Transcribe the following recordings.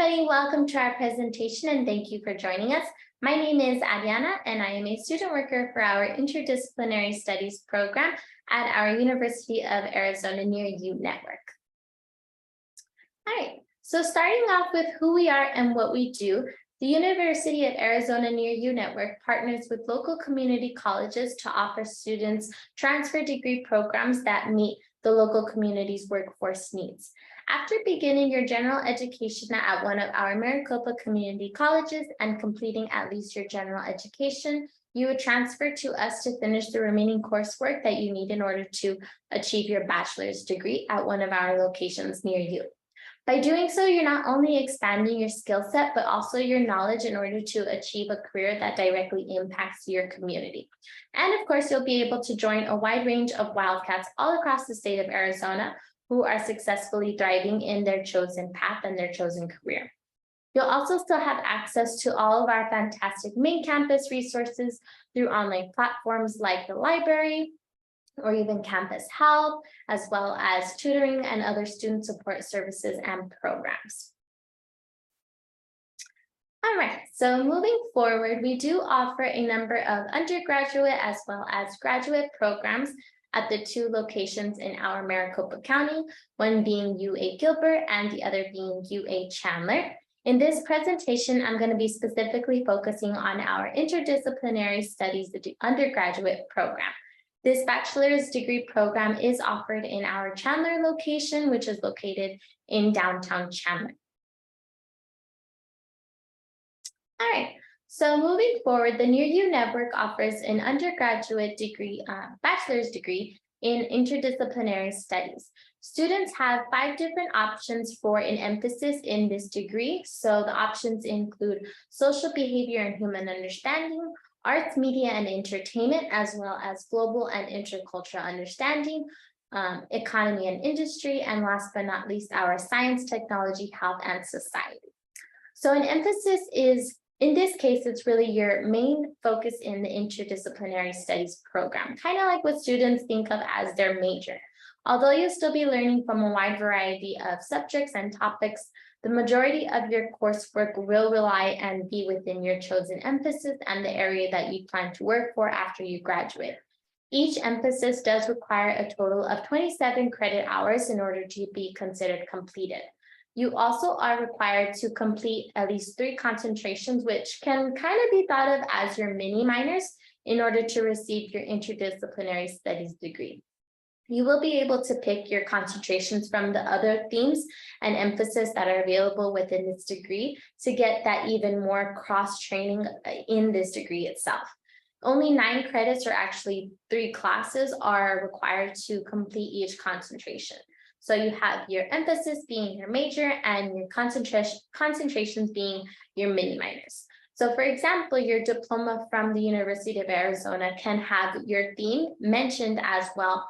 everybody, welcome to our presentation and thank you for joining us. My name is Ariana and I am a student worker for our Interdisciplinary Studies program at our University of Arizona Near You network. All right, so starting off with who we are and what we do, the University of Arizona Near You network partners with local community colleges to offer students transfer degree programs that meet the local community's workforce needs. After beginning your general education at one of our Maricopa community colleges and completing at least your general education, you would transfer to us to finish the remaining coursework that you need in order to achieve your bachelor's degree at one of our locations near you. By doing so, you're not only expanding your skill set, but also your knowledge in order to achieve a career that directly impacts your community. And of course, you'll be able to join a wide range of wildcats all across the state of Arizona who are successfully thriving in their chosen path and their chosen career. You'll also still have access to all of our fantastic main campus resources through online platforms like the library, or even campus help, as well as tutoring and other student support services and programs. All right, so moving forward, we do offer a number of undergraduate as well as graduate programs at the two locations in our Maricopa County, one being UA Gilbert and the other being UA Chandler. In this presentation, I'm going to be specifically focusing on our Interdisciplinary Studies undergraduate program. This bachelor's degree program is offered in our Chandler location, which is located in downtown Chandler. All right, so moving forward, the Near You network offers an undergraduate degree, bachelor's degree in interdisciplinary studies. Students have 5 different options for an emphasis in this degree. So the options include social behavior and human understanding, arts, media, and entertainment, as well as global and intercultural understanding, economy and industry, and last but not least, our science, technology, health, and society. So an emphasis is, in this case, it's really your main focus in the interdisciplinary studies program, kind of like what students think of as their major. Although you'll still be learning from a wide variety of subjects and topics, the majority of your coursework will rely and be within your chosen emphasis and the area that you plan to work for after you graduate. Each emphasis does require a total of 27 credit hours in order to be considered completed. You also are required to complete at least 3 concentrations, which can kind of be thought of as your mini minors in order to receive your interdisciplinary studies degree. You will be able to pick your concentrations from the other themes and emphasis that are available within this degree to get that even more cross-training in this degree itself. Only 9 credits, or actually 3 classes, are required to complete each concentration. So you have your emphasis being your major and your concentrations being your mini minors. So for example, your diploma from the University of Arizona can have your theme mentioned as well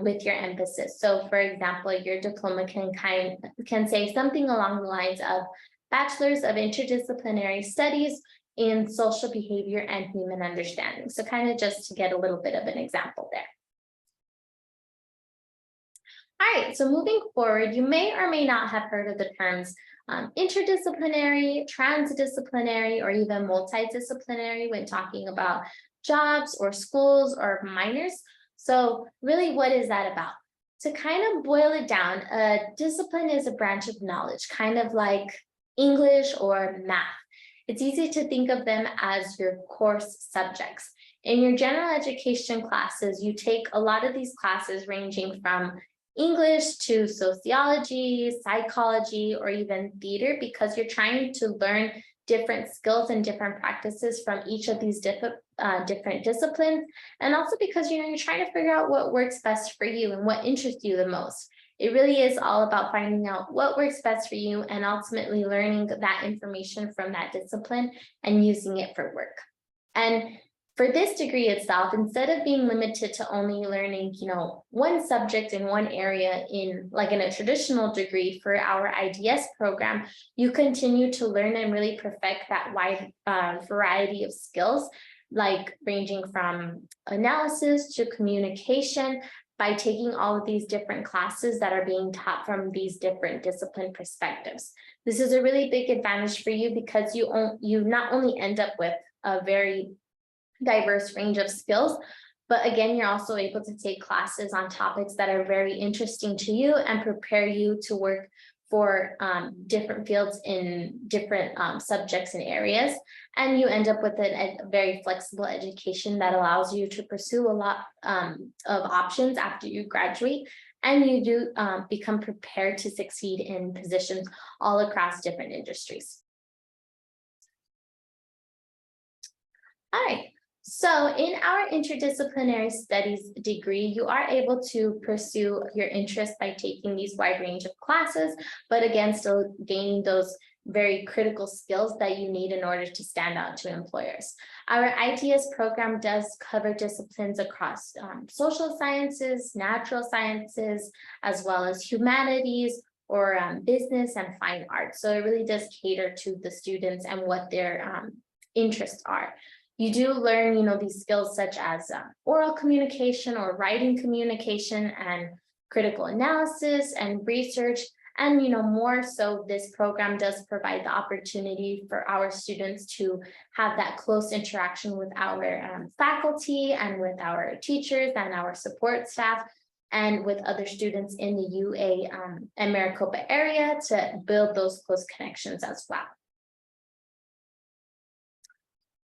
with your emphasis. So for example, your diploma can say something along the lines of Bachelor's of Interdisciplinary Studies in Social Behavior and Human Understanding. So kind of just to get a little bit of an example there. All right, so moving forward, you may or may not have heard of the terms interdisciplinary, transdisciplinary, or even multidisciplinary when talking about jobs or schools or minors. So really, what is that about? To kind of boil it down, a discipline is a branch of knowledge, kind of like English or math. It's easy to think of them as your course subjects. In your general education classes, you take a lot of these classes ranging from English to sociology, psychology, or even theater, because you're trying to learn different skills and different practices from each of these different disciplines, and also because you're trying to figure out what works best for you and what interests you the most. It really is all about finding out what works best for you and ultimately learning that information from that discipline and using it for work. And for this degree itself, instead of being limited to only learning, one subject in one area in a traditional degree for our IDS program, you continue to learn and really perfect that wide variety of skills, like ranging from analysis to communication, by taking all of these different classes that are being taught from these different discipline perspectives. This is a really big advantage for you because you not only end up with a very diverse range of skills, but again, you're also able to take classes on topics that are very interesting to you and prepare you to work for different fields in different subjects and areas. And you end up with a very flexible education that allows you to pursue a lot of options after you graduate. And you do become prepared to succeed in positions all across different industries. All right. So in our interdisciplinary studies degree, you are able to pursue your interest by taking these wide range of classes, but again, still gaining those very critical skills that you need in order to stand out to employers. Our IDS program does cover disciplines across social sciences, natural sciences, as well as humanities, or business and fine arts. So it really does cater to the students and what their interests are. You do learn, these skills such as oral communication or writing communication and critical analysis and research. And, more so, this program does provide the opportunity for our students to have that close interaction with our faculty and with our teachers and our support staff and with other students in the UA and Maricopa area to build those close connections as well.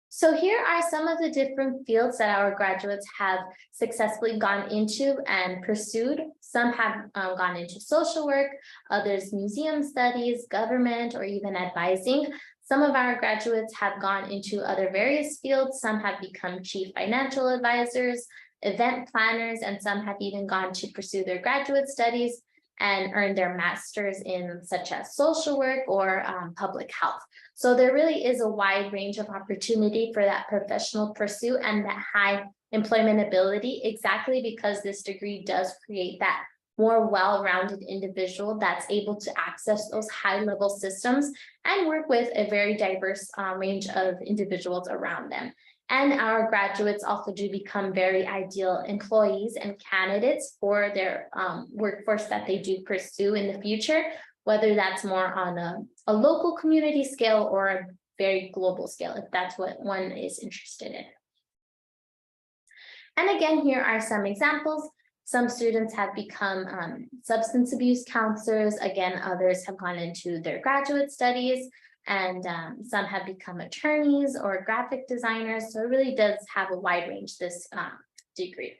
So here are some of the different fields that our graduates have successfully gone into and pursued. Some have gone into social work, others museum studies, government, or even advising. Some of our graduates have gone into other various fields. Some have become chief financial advisors, event planners, and some have even gone to pursue their graduate studies and earn their masters in such as social work or public health. So there really is a wide range of opportunity for that professional pursuit and that high employment ability, exactly because this degree does create that more well-rounded individual that's able to access those high-level systems and work with a very diverse range of individuals around them. And our graduates also do become very ideal employees and candidates for their workforce that they do pursue in the future, whether that's more on a local community scale or a very global scale, if that's what one is interested in. And again, here are some examples. Some students have become substance abuse counselors. Again, others have gone into their graduate studies, and some have become attorneys or graphic designers. So it really does have a wide range, this degree.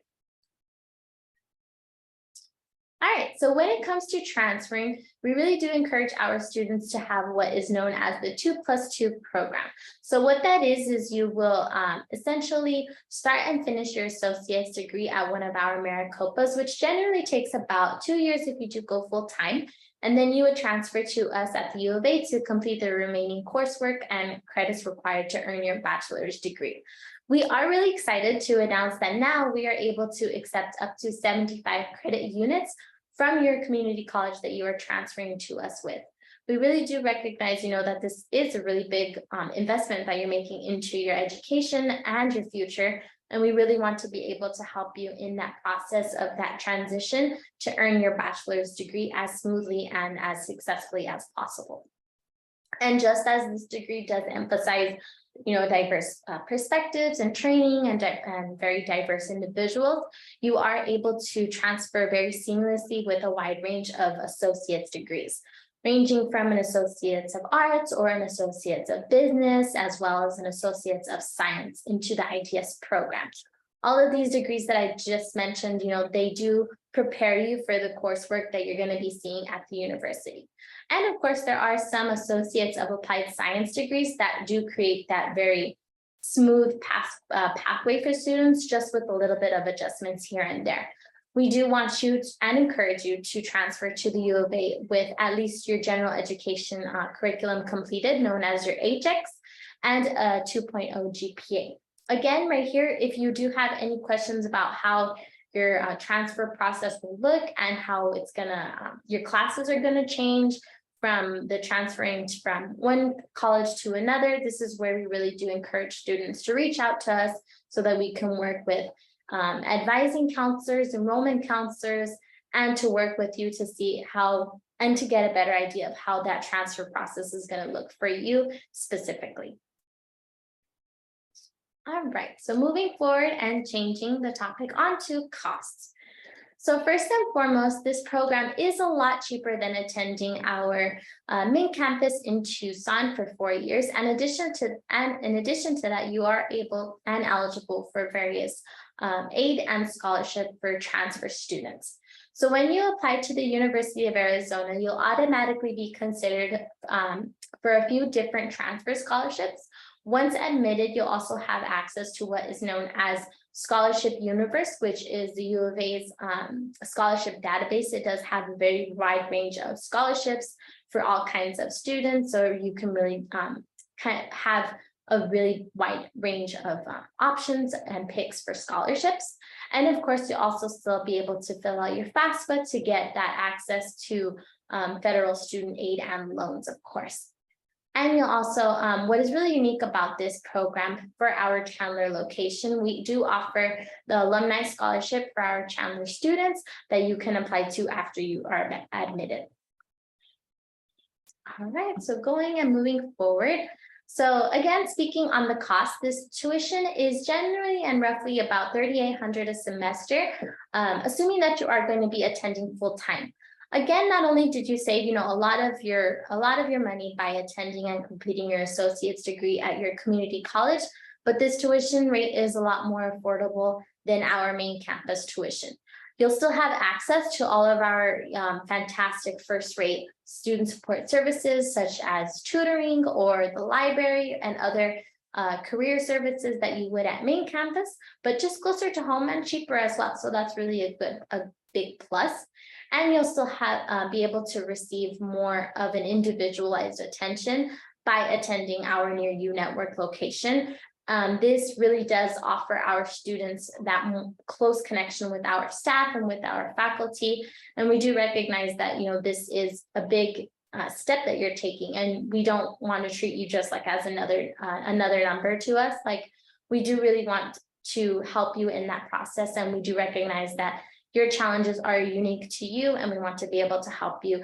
All right, so when it comes to transferring, we really do encourage our students to have what is known as the 2+2 program. So what that is you will essentially start and finish your associate's degree at one of our Maricopas, which generally takes about 2 years if you do go full time. And then you would transfer to us at the U of A to complete the remaining coursework and credits required to earn your bachelor's degree. We are really excited to announce that now we are able to accept up to 75 credit units from your community college that you are transferring to us with. We really do recognize, that this is a really big investment that you're making into your education and your future. And we really want to be able to help you in that process of that transition to earn your bachelor's degree as smoothly and as successfully as possible. And just as this degree does emphasize, diverse perspectives and training and very diverse individuals, you are able to transfer very seamlessly with a wide range of associate's degrees, ranging from an Associates of Arts or an Associates of Business, as well as an Associates of Science into the IDS program. All of these degrees that I just mentioned, they do prepare you for the coursework that you're going to be seeing at the university. And of course, there are some Associates of Applied Science degrees that do create that very smooth pathway for students, just with a little bit of adjustments here and there. We do want you and encourage you to transfer to the U of A with at least your general education curriculum completed, known as your HX, and a 2.0 GPA. Again, right here, if you do have any questions about how your transfer process will look and how it's your classes are gonna change from the transferring from one college to another, this is where we really do encourage students to reach out to us so that we can work with advising counselors, enrollment counselors, and to work with you to see how and to get a better idea of how that transfer process is going to look for you specifically. All right, so moving forward and changing the topic onto costs. So first and foremost, this program is a lot cheaper than attending our main campus in Tucson for 4 years. And in addition to that, you are able and eligible for various aid and scholarship for transfer students. So when you apply to the University of Arizona, you'll automatically be considered for a few different transfer scholarships. Once admitted, you'll also have access to what is known as Scholarship Universe, which is the U of A's scholarship database. It does have a very wide range of scholarships for all kinds of students, so you can really kind of have a really wide range of options and picks for scholarships. And of course, you'll also still be able to fill out your FAFSA to get that access to federal student aid and loans, of course. And you'll also, what is really unique about this program for our Chandler location, we do offer the alumni scholarship for our Chandler students that you can apply to after you are admitted. All right, so going and moving forward. So again, speaking on the cost, this tuition is generally and roughly about $3,800 a semester, assuming that you are going to be attending full time. Again, not only did you save, a lot of your money by attending and completing your associate's degree at your community college, but this tuition rate is a lot more affordable than our main campus tuition. You'll still have access to all of our fantastic first-rate student support services, such as tutoring or the library and other career services that you would at main campus, but just closer to home and cheaper as well. So that's really a big plus. And you'll still have be able to receive more of an individualized attention by attending our Near You Network location. This really does offer our students that close connection with our staff and with our faculty. And we do recognize that, this is a big step that you're taking, and we don't want to treat you just like as another number to us. Like, we do really want to help you in that process, and we do recognize that your challenges are unique to you, and we want to be able to help you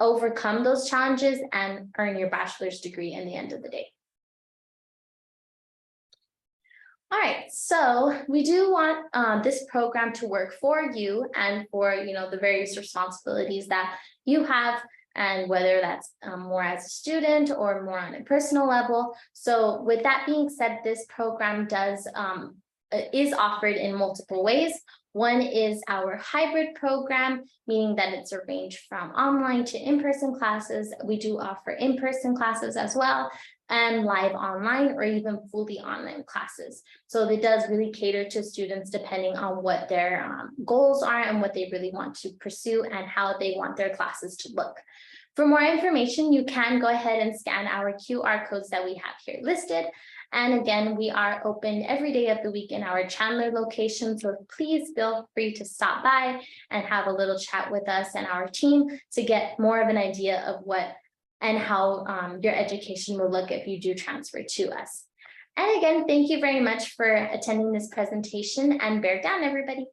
overcome those challenges and earn your bachelor's degree in the end of the day. All right, so we do want this program to work for you and for the various responsibilities that you have, and whether that's more as a student or more on a personal level. So with that being said, this program is offered in multiple ways. One is our hybrid program, meaning that it's arranged from online to in-person classes. We do offer in-person classes as well, and live online or even fully online classes. So it does really cater to students depending on what their goals are and what they really want to pursue and how they want their classes to look. For more information, you can go ahead and scan our QR codes that we have here listed. And again, we are open every day of the week in our Chandler location. So please feel free to stop by and have a little chat with us and our team to get more of an idea of what and how your education will look if you do transfer to us. And again, thank you very much for attending this presentation, and bear down, everybody.